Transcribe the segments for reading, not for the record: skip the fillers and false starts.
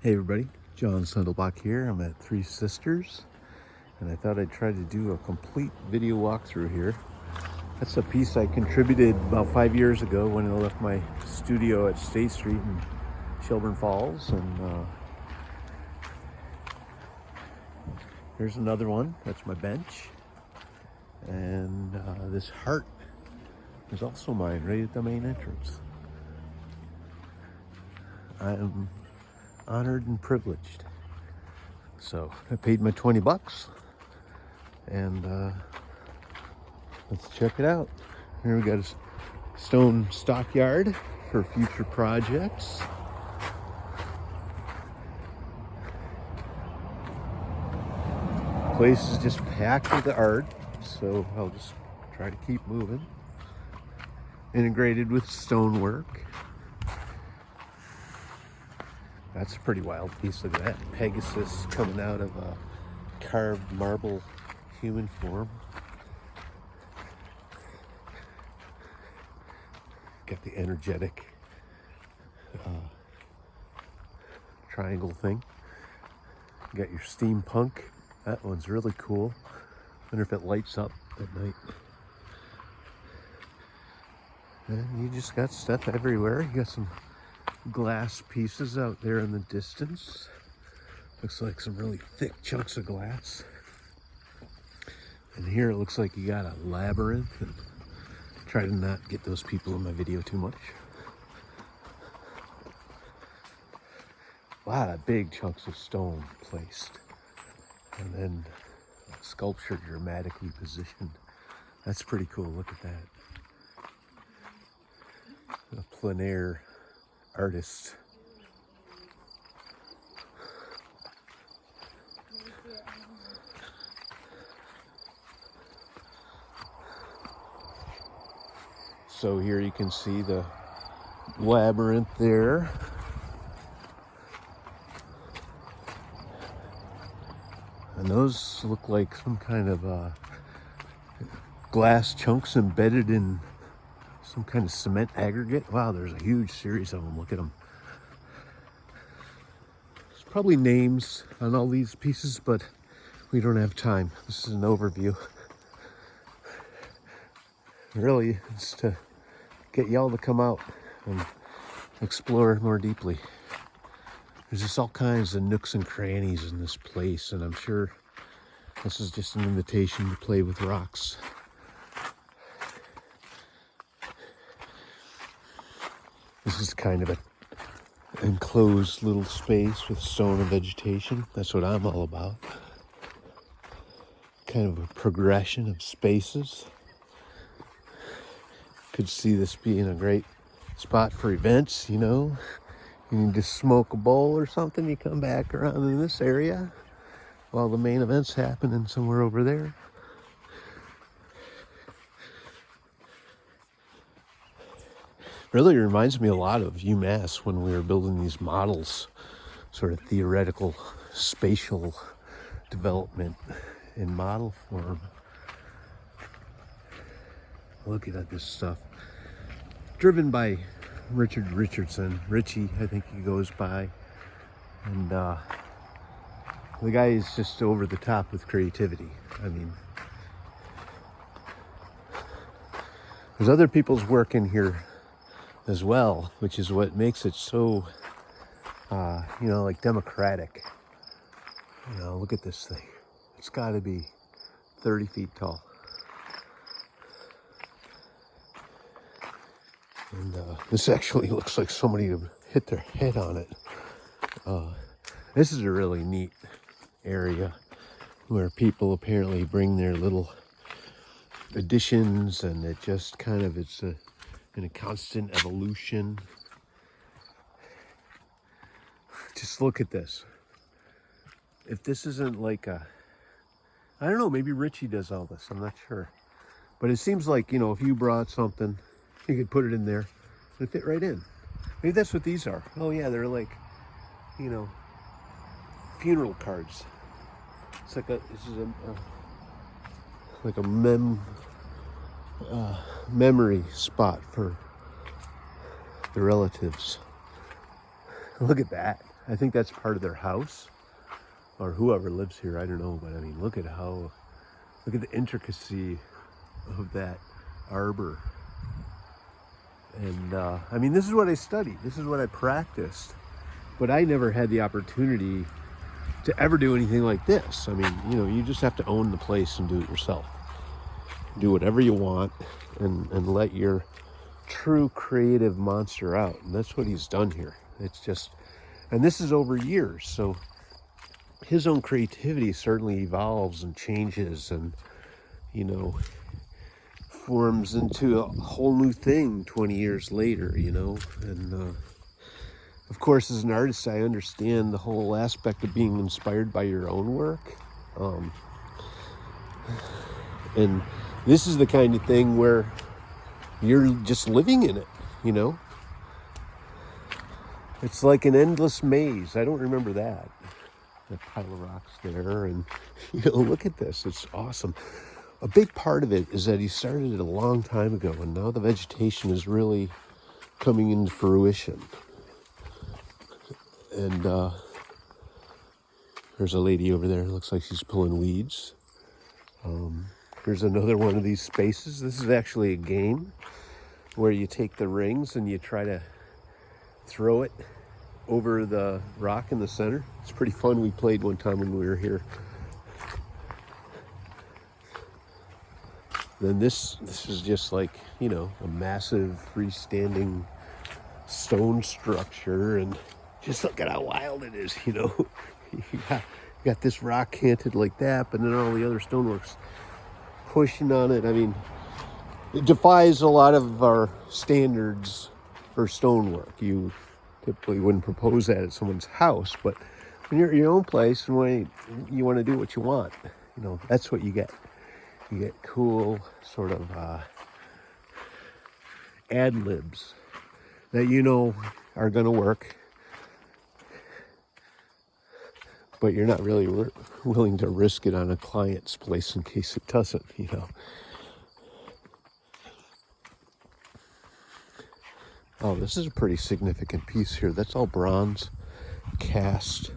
Hey everybody, John Sundelbach here. I'm at Three Sisters, and I thought I'd try to do a complete video walkthrough here. That's a piece I contributed about 5 years ago when I left my studio at State Street in Shelburne Falls, and here's another one. That's my bench, and this heart is also mine, right at the main entrance. I am honored and privileged. So I paid my 20 bucks, and let's check it out. Here we got a stone stockyard for future projects. Place is just packed with art, so I'll just try to keep moving. Integrated with stonework. That's a pretty wild piece. Look at that Pegasus coming out of a carved marble human form. Got the energetic triangle thing. You got your steampunk. That one's really cool. Wonder if it lights up at night. And you just got stuff everywhere. You got some glass pieces out there in the distance. Looks like some really thick chunks of glass. And here it looks like you got a labyrinth, and try to not get those people in my video too much. A lot of big chunks of stone placed, and then sculpture dramatically positioned. That's pretty cool. Look at that. A plein air artist. So here you can see the labyrinth there. And those look like some kind of glass chunks embedded in some kind of cement aggregate. Wow, there's a huge series of them. Look at them. There's probably names on all these pieces, but we don't have time. This is an overview. Really, it's to get y'all to come out and explore more deeply. There's just all kinds of nooks and crannies in this place, and I'm sure this is just an invitation to play with rocks. This is kind of an enclosed little space with stone and vegetation. That's what I'm all about. Kind of a progression of spaces. Could see this being a great spot for events, you know. You need to smoke a bowl or something, you come back around in this area while the main event's happening somewhere over there. Really reminds me a lot of UMass when we were building these models, sort of theoretical spatial development in model form. Look at this stuff. Driven by Richard Richardson. Richie, I think he goes by. And the guy is just over the top with creativity. I mean, there's other people's work in here as well, which is what makes it so, like democratic. You know, look at this thing. It's got to be 30 feet tall. And this actually looks like somebody hit their head on it. This is a really neat area where people apparently bring their little additions, and it just kind of, it's in a constant evolution. Just look at this. If this isn't like I don't know, maybe Richie does all this, I'm not sure. But it seems like, you know, if you brought something, you could put it in there and fit right in. Maybe that's what these are. Oh yeah, they're like, you know, funeral cards. It's like a memory spot for the relatives. Look at that. I think that's part of their house, or whoever lives here, I don't know. But I mean, look at the intricacy of that arbor. And I mean, this is what I studied. This is what I practiced. But I never had the opportunity to ever do anything like this. I mean, you know, you just have to own the place and do it yourself. Do whatever you want and let your true creative monster out. And that's what he's done here. It's just, and this is over years. So his own creativity certainly evolves and changes and, you know, forms into a whole new thing 20 years later, you know. And of course, as an artist, I understand the whole aspect of being inspired by your own work. And this is the kind of thing where you're just living in it, you know. It's like an endless maze. I don't remember that. That pile of rocks there, and you know, look at this. It's awesome. A big part of it is that he started it a long time ago, and now the vegetation is really coming into fruition. And there's a lady over there. Looks like she's pulling weeds. There's another one of these spaces. This is actually a game where you take the rings and you try to throw it over the rock in the center. It's pretty fun. We played one time when we were here. Then this is just like, you know, a massive freestanding stone structure, and just look at how wild it is, you know. You got this rock canted like that, but then all the other stoneworks pushing on it. I mean, it defies a lot of our standards for stonework. You typically wouldn't propose that at someone's house, but when you're at your own place and when you want to do what you want, you know, that's what you get. You get cool sort of ad-libs that you know are going to work, but you're not really willing to risk it on a client's place in case it doesn't, you know. Oh, this is a pretty significant piece here. That's all bronze cast.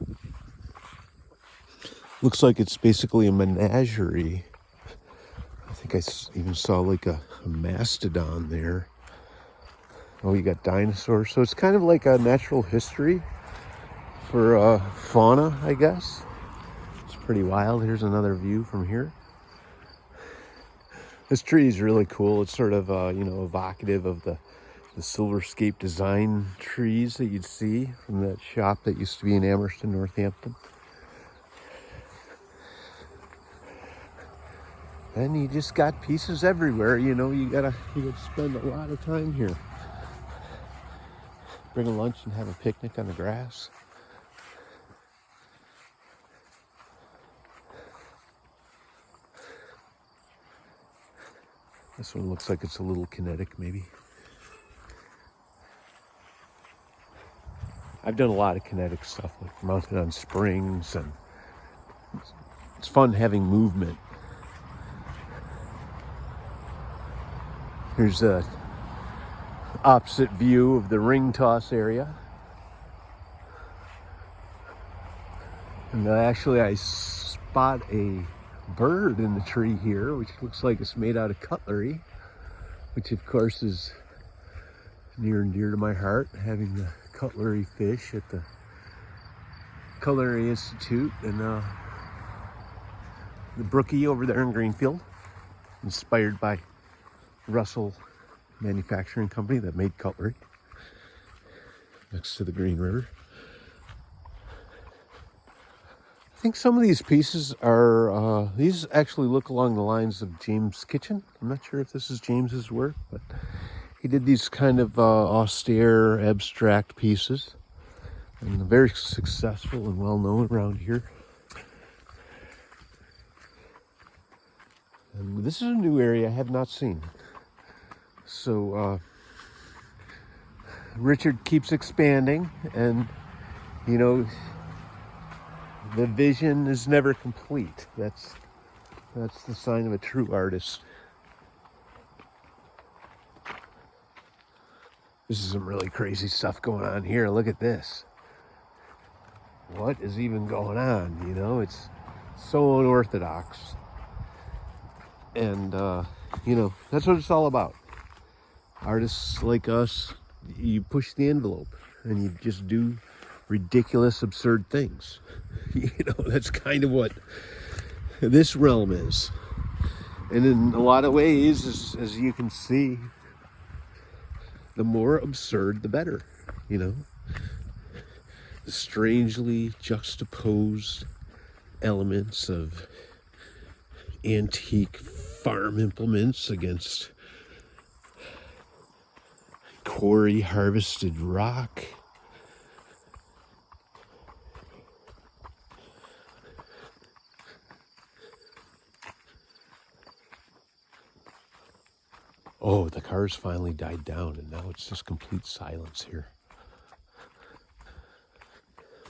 Looks like it's basically a menagerie. I think I even saw like a mastodon there. Oh, you got dinosaurs. So it's kind of like a natural history for fauna, I guess. It's pretty wild. Here's another view from here. This tree is really cool. It's sort of, you know, evocative of the silverscape design trees that you'd see from that shop that used to be in Amherst, Northampton. And you just got pieces everywhere, you know. You gotta spend a lot of time here. Bring a lunch and have a picnic on the grass. This one looks like it's a little kinetic, maybe. I've done a lot of kinetic stuff, like mounted on springs, and it's fun having movement. Here's a opposite view of the ring toss area. And actually I spot a bird in the tree here, which looks like it's made out of cutlery, which of course is near and dear to my heart, having the cutlery fish at the Culinary Institute and the Brookie over there in Greenfield, inspired by Russell Manufacturing Company that made cutlery next to the Green River. I think some of these pieces are, these actually look along the lines of James Kitchen. I'm not sure if this is James's work, but he did these kind of austere, abstract pieces, and very successful and well known around here. And this is a new area I have not seen. So Richard keeps expanding, and you know, the vision is never complete. That's the sign of a true artist. This is some really crazy stuff going on here. Look at this. what is even going on? You know, it's so unorthodox. And, you know, that's what it's all about. Artists like us, you push the envelope and you just do ridiculous, absurd things. You know, that's kind of what this realm is. And in a lot of ways, as you can see, the more absurd, the better, you know. The strangely juxtaposed elements of antique farm implements against quarry harvested rock. Oh, the cars finally died down and now it's just complete silence here.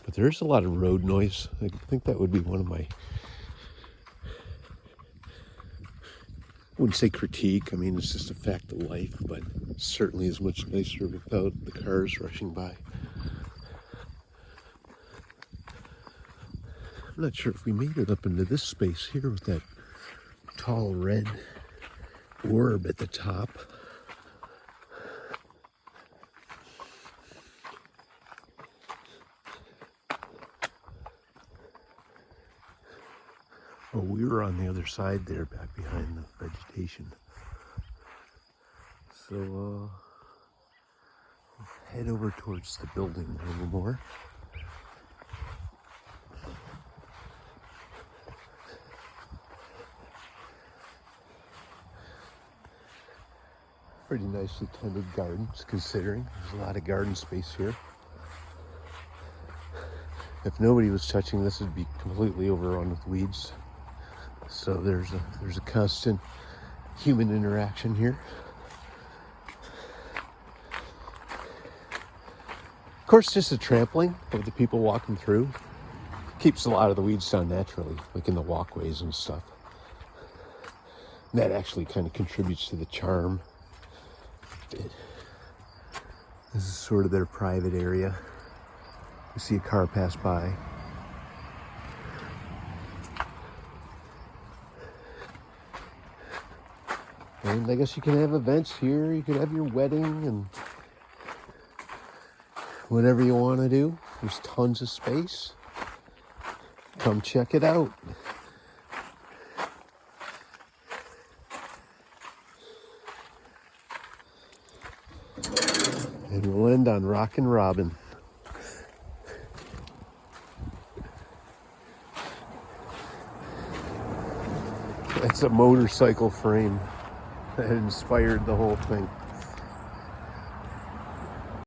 But there's a lot of road noise. I think that would be one of my, I wouldn't say critique. I mean, it's just a fact of life, but it certainly is much nicer without the cars rushing by. I'm not sure if we made it up into this space here with that tall red orb at the top. Oh, we were on the other side there, back behind the vegetation. So, let's head over towards the building a little more. Pretty nicely tended gardens, considering there's a lot of garden space here. If nobody was touching this, it'd be completely overrun with weeds. So there's a constant human interaction here. Of course, just the trampling of the people walking through keeps a lot of the weeds down naturally, like in the walkways and stuff. And that actually kind of contributes to the charm. This is sort of their private area. You see a car pass by. And I guess you can have events here. You could have your wedding and whatever you want to do. There's tons of space. Come check it out. And we'll end on Rockin' Robin. That's a motorcycle frame that inspired the whole thing.